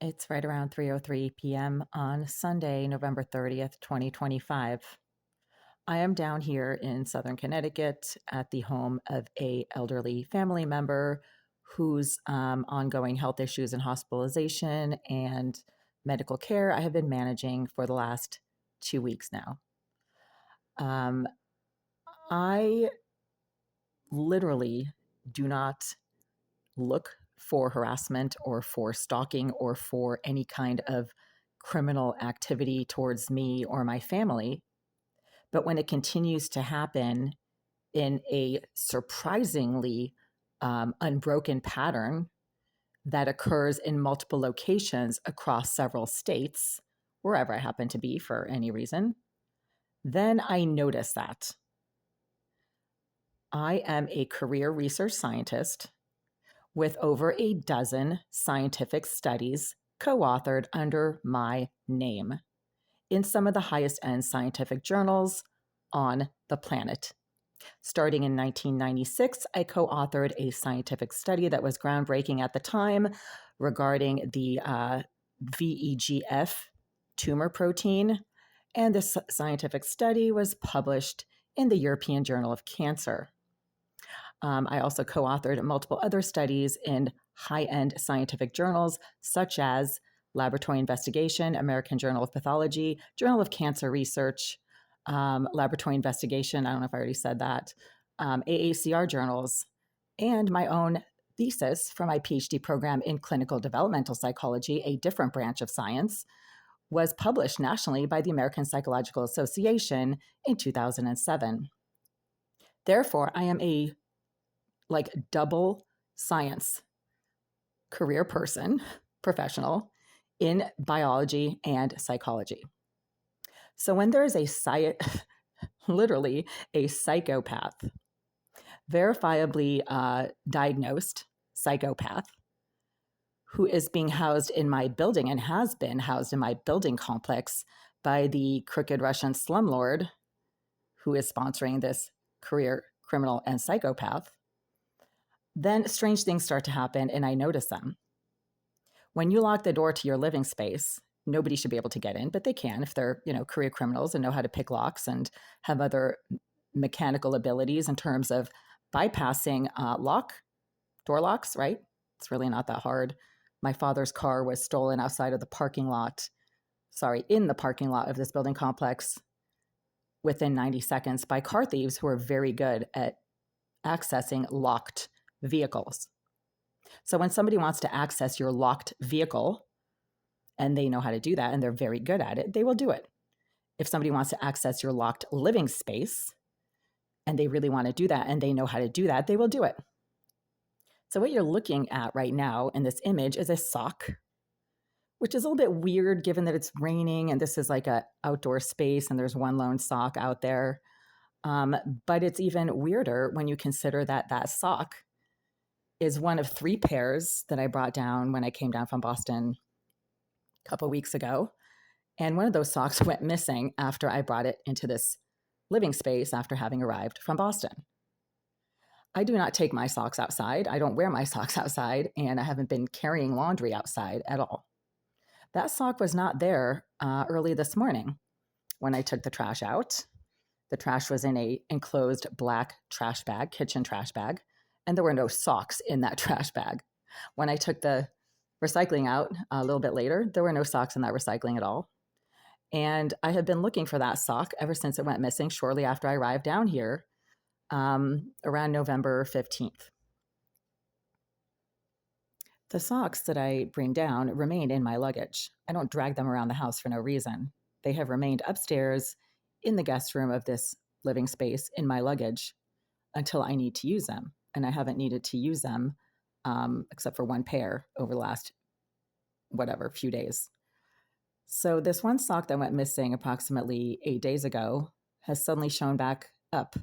It's right around 3:03 p.m. on Sunday, November 30th, 2025. I am down here in Southern Connecticut at the home of a elderly family member whose ongoing health issues and hospitalization and medical care I have been managing for the last 2 weeks now. Um, I literally do not look for harassment or for stalking or for any kind of criminal activity towards me or my family. But when it continues to happen in a surprisingly unbroken pattern that occurs in multiple locations across several states, wherever I happen to be for any reason, then I notice that. I am a career research scientist with over a dozen scientific studies co authored under my name in some of the highest end scientific journals on the planet. Starting in 1996, I co authored a scientific study that was groundbreaking at the time regarding the VEGF tumor protein. And this scientific study was published in the European Journal of Cancer. I also co authored multiple other studies in high end scientific journals, such as Laboratory Investigation, American Journal of Pathology, Journal of Cancer Research, Laboratory Investigation, I don't know if I already said that, AACR journals, and my own thesis for my PhD program in clinical developmental psychology, a different branch of science, was published nationally by the American Psychological Association in 2007. Therefore, I am a double science career person, professional in biology and psychology. So when there is literally a psychopath, verifiably diagnosed psychopath, who is being housed in my building and has been housed in my building complex by the crooked Russian slumlord who is sponsoring this career criminal and psychopath, then strange things start to happen and I notice them. When you lock the door to your living space, nobody should be able to get in, but they can if they're, career criminals and know how to pick locks and have other mechanical abilities in terms of bypassing door locks, right? It's really not that hard. My father's car was stolen outside of in the parking lot of this building complex within 90 seconds by car thieves who are very good at accessing locked vehicles. So when somebody wants to access your locked vehicle and they know how to do that and they're very good at it, they will do it. If somebody wants to access your locked living space and they really want to do that and they know how to do that, they will do it. So what you're looking at right now in this image is a sock, which is a little bit weird given that it's raining and this is like an outdoor space and there's one lone sock out there. But it's even weirder when you consider that that sock is one of 3 pairs that I brought down when I came down from Boston a couple weeks ago. And one of those socks went missing after I brought it into this living space after having arrived from Boston. I do not take my socks outside. I don't wear my socks outside, and I haven't been carrying laundry outside at all. That sock was not there early this morning when I took the trash out. The trash was in a enclosed black trash bag, kitchen trash bag, and there were no socks in that trash bag. When I took the recycling out a little bit later, there were no socks in that recycling at all. And I have been looking for that sock ever since it went missing shortly after I arrived down here around November 15th. The socks that I bring down remain in my luggage. I don't drag them around the house for no reason. They have remained upstairs in the guest room of this living space in my luggage until I need to use them. And I haven't needed to use them except for one pair over the last, few days. So this one sock that went missing approximately 8 days ago has suddenly shown back up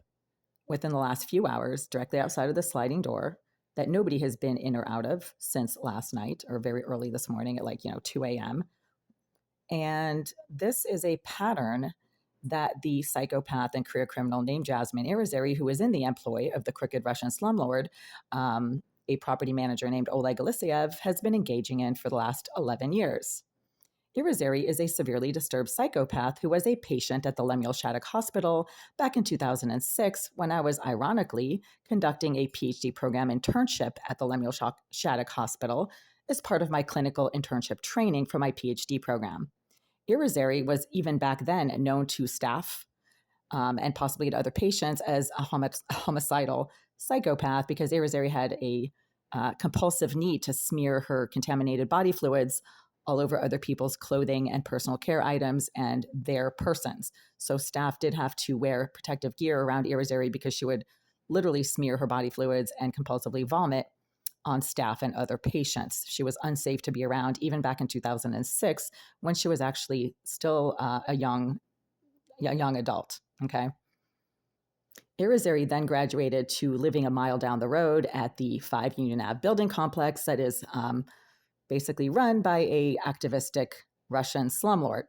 within the last few hours directly outside of the sliding door that nobody has been in or out of since last night or very early this morning at 2 a.m. And this is a pattern that the psychopath and career criminal named Jasmine Irizarry, who is in the employ of the crooked Russian slumlord, a property manager named Oleg Alexeyev has been engaging in for the last 11 years. Irizarry is a severely disturbed psychopath who was a patient at the Lemuel Shattuck Hospital back in 2006 when I was ironically conducting a PhD program internship at the Lemuel Shattuck Hospital as part of my clinical internship training for my PhD program. Irizarry was even back then known to staff and possibly to other patients as a homicidal psychopath because Irizarry had a compulsive need to smear her contaminated body fluids all over other people's clothing and personal care items and their persons. So staff did have to wear protective gear around Irizarry because she would literally smear her body fluids and compulsively vomit on staff and other patients. She was unsafe to be around even back in 2006 when she was actually still a young adult. Okay. Irizarry then graduated to living a mile down the road at the 5 Union Ave building complex that is basically run by a activistic Russian slumlord.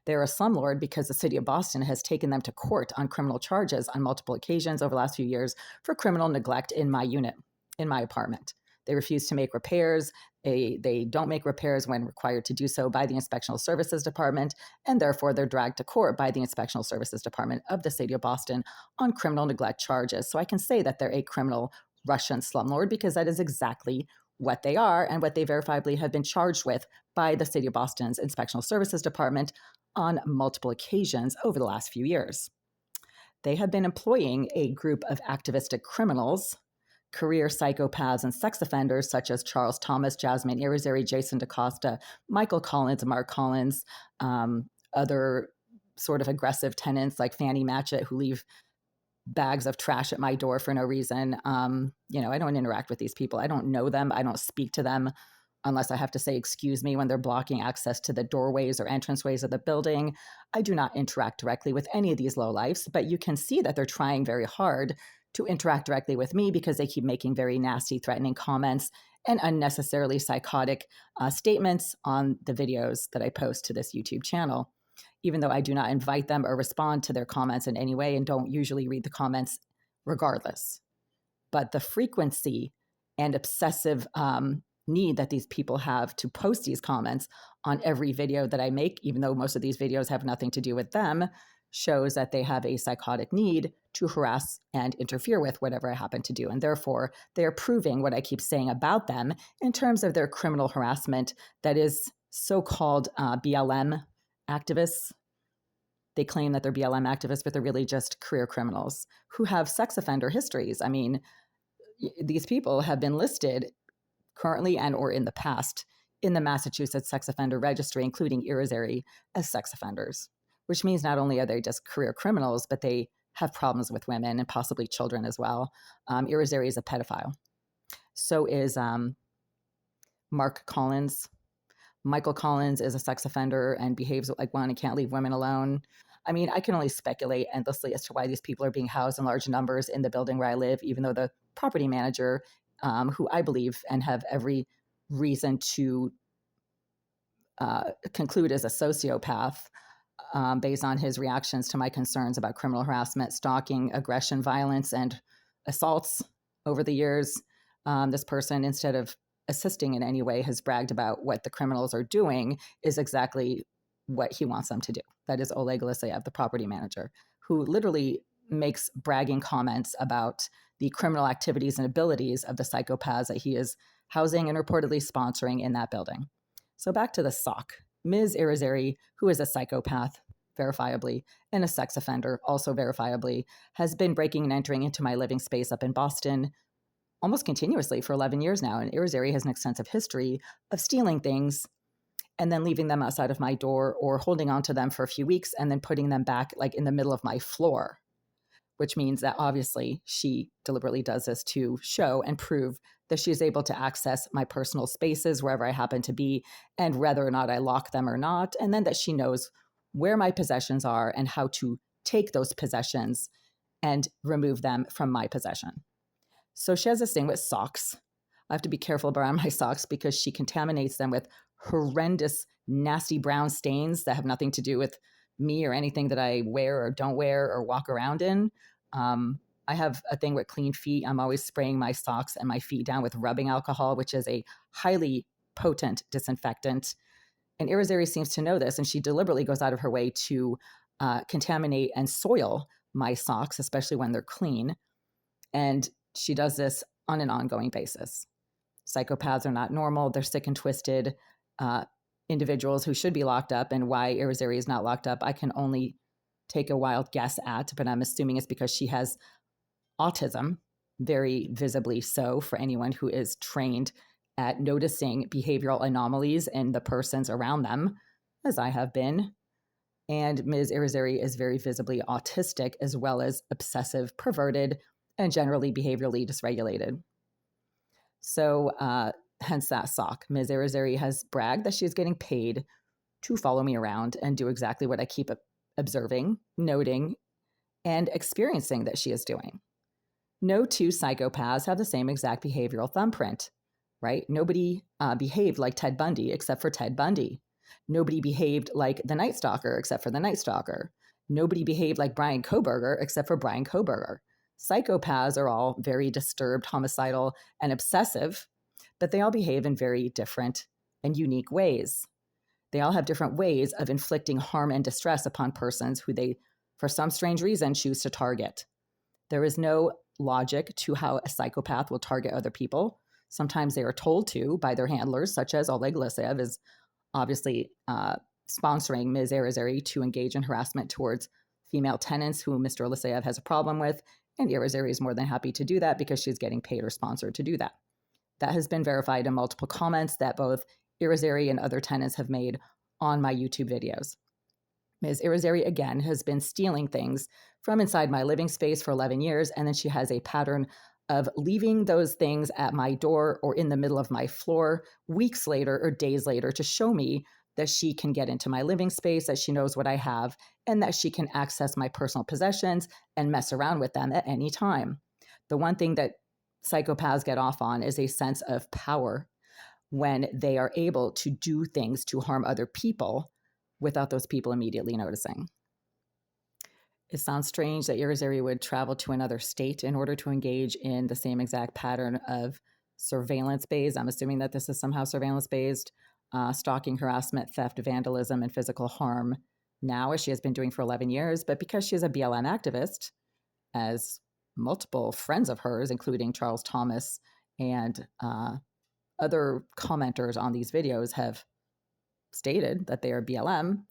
They're a slumlord because the city of Boston has taken them to court on criminal charges on multiple occasions over the last few years for criminal neglect in my unit, in my apartment. They refuse to make repairs. They don't make repairs when required to do so by the Inspectional Services Department, and therefore they're dragged to court by the Inspectional Services Department of the city of Boston on criminal neglect charges. So I can say that they're a criminal Russian slumlord because that is exactly what they are and what they verifiably have been charged with by the city of Boston's Inspectional Services Department on multiple occasions over the last few years. They have been employing a group of activistic criminals, career psychopaths and sex offenders such as Charles Thomas, Jasmine Irizarry, Jason DaCosta, Michael Collins, Mark Collins, other sort of aggressive tenants like Fanny Matchett who leave bags of trash at my door for no reason. I don't interact with these people. I don't know them. I don't speak to them unless I have to say, excuse me, when they're blocking access to the doorways or entranceways of the building. I do not interact directly with any of these lowlifes, but you can see that they're trying very hard to interact directly with me because they keep making very nasty, threatening comments and unnecessarily psychotic statements on the videos that I post to this YouTube channel, even though I do not invite them or respond to their comments in any way and don't usually read the comments regardless. But the frequency and obsessive need that these people have to post these comments on every video that I make, even though most of these videos have nothing to do with them, shows that they have a psychotic need to harass and interfere with whatever I happen to do. And therefore, they are proving what I keep saying about them in terms of their criminal harassment that is so-called BLM activists. They claim that they're BLM activists, but they're really just career criminals who have sex offender histories. I mean, these people have been listed currently and or in the past in the Massachusetts Sex Offender Registry, including Irizarry, as sex offenders, which means not only are they just career criminals, but they have problems with women and possibly children as well. Irizarry is a pedophile. So is Mark Collins. Michael Collins is a sex offender and behaves like one and can't leave women alone. I mean, I can only speculate endlessly as to why these people are being housed in large numbers in the building where I live, even though the property manager, who I believe and have every reason to conclude as a sociopath based on his reactions to my concerns about criminal harassment, stalking, aggression, violence, and assaults over the years. This person, instead of assisting in any way, has bragged about what the criminals are doing is exactly what he wants them to do. That is Oleg Alexeyev, the property manager, who literally makes bragging comments about the criminal activities and abilities of the psychopaths that he is housing and reportedly sponsoring in that building. So back to the SOC. Ms. Irizarry, who is a psychopath, verifiably, and a sex offender, also verifiably, has been breaking and entering into my living space up in Boston almost continuously for 11 years now. And Irizarry has an extensive history of stealing things and then leaving them outside of my door or holding on to them for a few weeks and then putting them back like in the middle of my floor, which means that obviously she deliberately does this to show and prove that she is able to access my personal spaces wherever I happen to be and whether or not I lock them or not, and then that she knows where my possessions are and how to take those possessions and remove them from my possession. So she has this thing with socks. I have to be careful around my socks because she contaminates them with horrendous, nasty brown stains that have nothing to do with me or anything that I wear or don't wear or walk around in. I have a thing with clean feet. I'm always spraying my socks and my feet down with rubbing alcohol, which is a highly potent disinfectant. And Irizarry seems to know this, and she deliberately goes out of her way to contaminate and soil my socks, especially when they're clean. And she does this on an ongoing basis. Psychopaths are not normal. They're sick and twisted individuals who should be locked up. And why Irizarry is not locked up, I can only take a wild guess at, but I'm assuming it's because she has autism, very visibly so, for anyone who is trained at noticing behavioral anomalies in the persons around them, as I have been. And Ms. Irizarry is very visibly autistic, as well as obsessive, perverted, and generally behaviorally dysregulated. So hence that sock. Ms. Irizarry has bragged that she is getting paid to follow me around and do exactly what I keep observing, noting, and experiencing that she is doing. No two psychopaths have the same exact behavioral thumbprint, right? Nobody behaved like Ted Bundy except for Ted Bundy. Nobody behaved like the Night Stalker except for the Night Stalker. Nobody behaved like Bryan Kohberger except for Bryan Kohberger. Psychopaths are all very disturbed, homicidal, and obsessive, but they all behave in very different and unique ways. They all have different ways of inflicting harm and distress upon persons who they, for some strange reason, choose to target. There is no logic to how a psychopath will target other people. Sometimes they are told to by their handlers, such as Oleg Lisev is obviously sponsoring Ms. Irizarry to engage in harassment towards female tenants who Mr. Lisev has a problem with, and Irizarry is more than happy to do that because she's getting paid or sponsored to do that. That has been verified in multiple comments that both Irizarry and other tenants have made on my YouTube videos. Ms. Irizarry, again, has been stealing things from inside my living space for 11 years, and then she has a pattern of leaving those things at my door or in the middle of my floor weeks later or days later to show me that she can get into my living space, that she knows what I have, and that she can access my personal possessions and mess around with them at any time. The one thing that psychopaths get off on is a sense of power when they are able to do things to harm other people without those people immediately noticing. It sounds strange that Irizarry would travel to another state in order to engage in the same exact pattern of surveillance-based, I'm assuming that this is somehow surveillance-based, stalking, harassment, theft, vandalism, and physical harm now, as she has been doing for 11 years. But because she is a BLM activist, as multiple friends of hers, including Charles Thomas and other commenters on these videos have stated that they are BLM,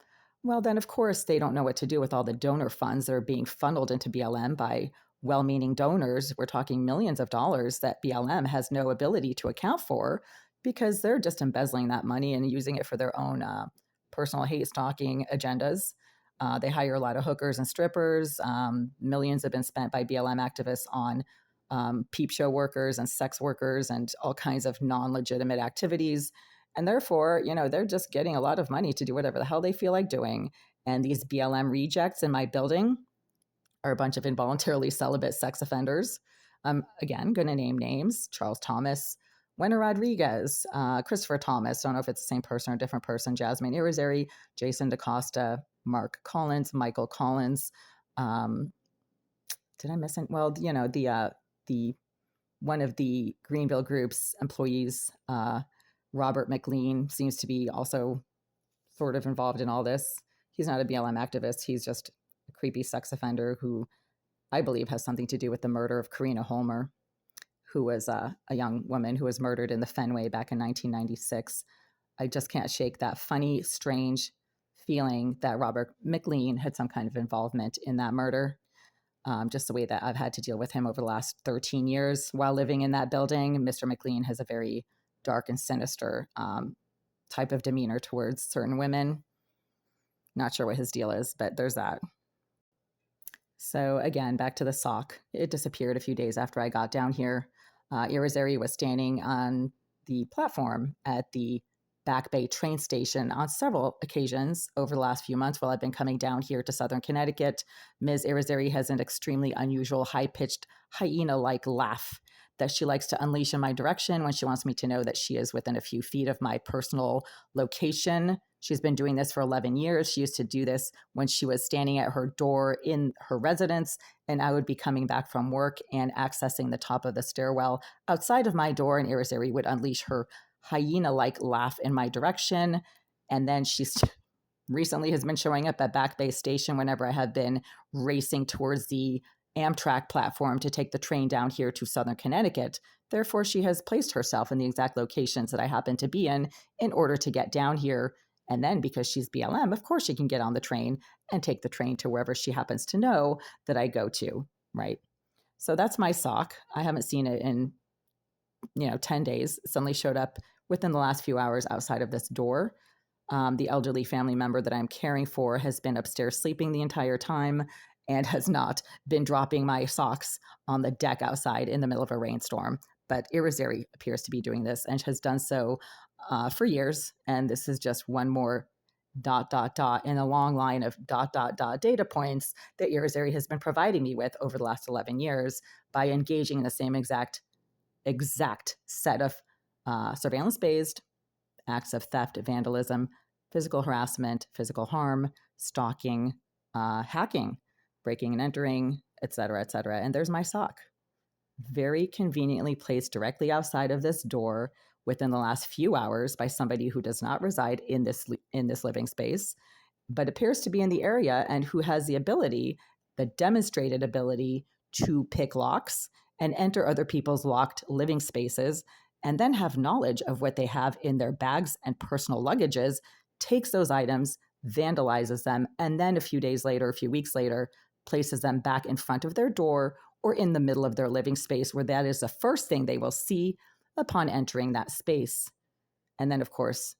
well, then, of course, they don't know what to do with all the donor funds that are being funneled into BLM by well-meaning donors. We're talking millions of dollars that BLM has no ability to account for because they're just embezzling that money and using it for their own personal hate stalking agendas. They hire a lot of hookers and strippers. Millions have been spent by BLM activists on peep show workers and sex workers and all kinds of non-legitimate activities. And therefore, they're just getting a lot of money to do whatever the hell they feel like doing. And these BLM rejects in my building are a bunch of involuntarily celibate sex offenders. Again, going to name names: Charles Thomas, Wena Rodriguez, Christopher Thomas, don't know if it's the same person or a different person, Jasmine Irizarry, Jason DaCosta, Mark Collins, Michael Collins. Did I miss it? Well, the one of the Greenville Group's employees, Robert McLean, seems to be also sort of involved in all this. He's not a BLM activist. He's just a creepy sex offender who I believe has something to do with the murder of Karina Holmer, who was a young woman who was murdered in the Fenway back in 1996. I just can't shake that funny, strange feeling that Robert McLean had some kind of involvement in that murder. Just the way that I've had to deal with him over the last 13 years while living in that building. Mr. McLean has a very dark and sinister type of demeanor towards certain women. Not sure what his deal is, but there's that. So again, back to the sock. It disappeared a few days after I got down here. Irizarry was standing on the platform at the Back Bay train station on several occasions over the last few months while I've been coming down here to Southern Connecticut. Ms. Irizarry has an extremely unusual, high-pitched, hyena-like laugh that she likes to unleash in my direction when she wants me to know that she is within a few feet of my personal location. She's been doing this for 11 years. She used to do this when she was standing at her door in her residence, and I would be coming back from work and accessing the top of the stairwell outside of my door, and Irizarry would unleash her hyena-like laugh in my direction. And then she's recently has been showing up at Back Bay Station whenever I have been racing towards the Amtrak platform to take the train down here to Southern Connecticut. Therefore, she has placed herself in the exact locations that I happen to be in order to get down here. And then because she's BLM, of course, she can get on the train and take the train to wherever she happens to know that I go to, right? So that's my sock. I haven't seen it in, 10 days. It suddenly showed up within the last few hours outside of this door. The elderly family member that I'm caring for has been upstairs sleeping the entire time and has not been dropping my socks on the deck outside in the middle of a rainstorm. But Irizarry appears to be doing this and has done so for years. And this is just one more ... in a long line of ... data points that Irizarry has been providing me with over the last 11 years by engaging in the same exact set of surveillance-based acts of theft, vandalism, physical harassment, physical harm, stalking, hacking, breaking and entering, et cetera, et cetera. And there's my sock, very conveniently placed directly outside of this door within the last few hours by somebody who does not reside in this living space, but appears to be in the area and who has the demonstrated ability to pick locks and enter other people's locked living spaces, and then have knowledge of what they have in their bags and personal luggages, takes those items, vandalizes them, and then a few weeks later, places them back in front of their door or in the middle of their living space, where that is the first thing they will see upon entering that space. And then, of course,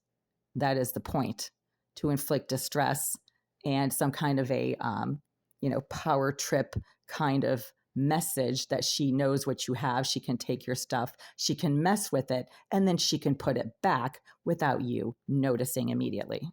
that is the point, to inflict distress and some kind of a, power trip kind of message that she knows what you have. She can take your stuff, she can mess with it, and then she can put it back without you noticing immediately.